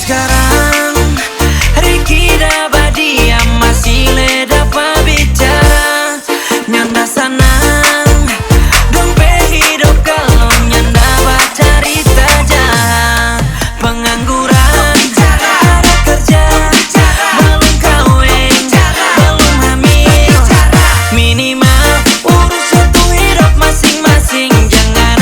sekarang Ricky Dabadi yang masih leda bicara nyanda sanang dong hidup kalau nyanda baca cerita jahat pengangguran ada kerja belum kawin belum hamil minimal urus satu hidup masing-masing jangan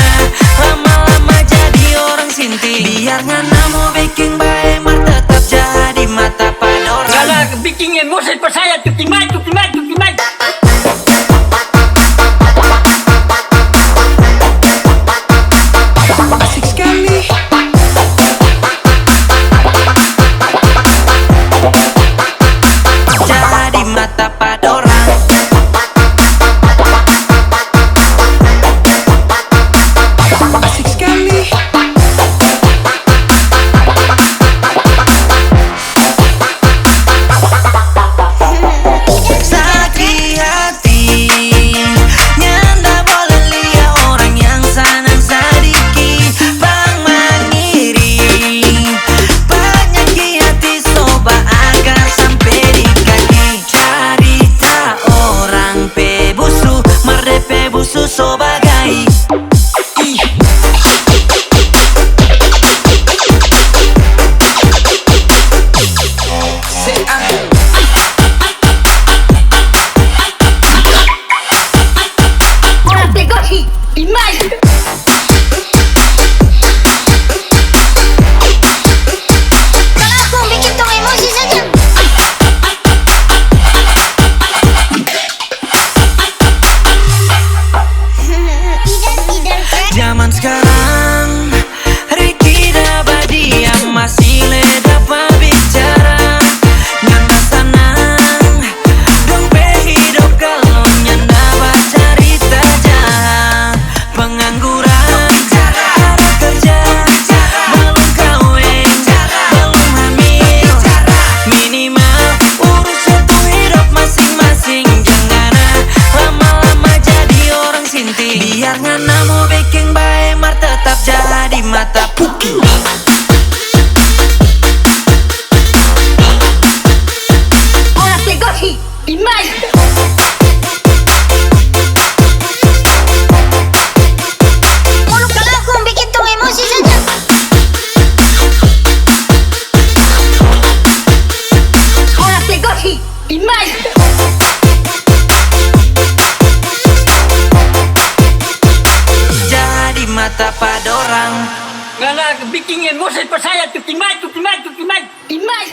lama-lama jadi orang sinting biar ngana mau bikin baik mar tetap jadi mata pada orang kalau bikin emosi pas saya cuci mai asik sekali jadi mata pada orang asik sekali sakit hati nyanda boleh lihat orang yang sanang sadiki bang mengiri penyakit hati soba agar sampai di kaki cerita orang pebusu merde pebusu soba gai zaman sekarang Ricky Dabadi yang masih leda bicara nyanda sanang dong hidup kalau nyanda baca cerita jahat pengangguran ada kerja belum kawin belum hamil minimal urus satu hidup masing-masing jangan lama-lama jadi orang sinting biar ngana mau bikin baik mar tetap jadi mata puki orang tegoki imai Mulut kalau aku bikin tuh emosi saja. orang tegoki imai jadi mata pada orang kalau bikin emosi pas saya cuci mai imai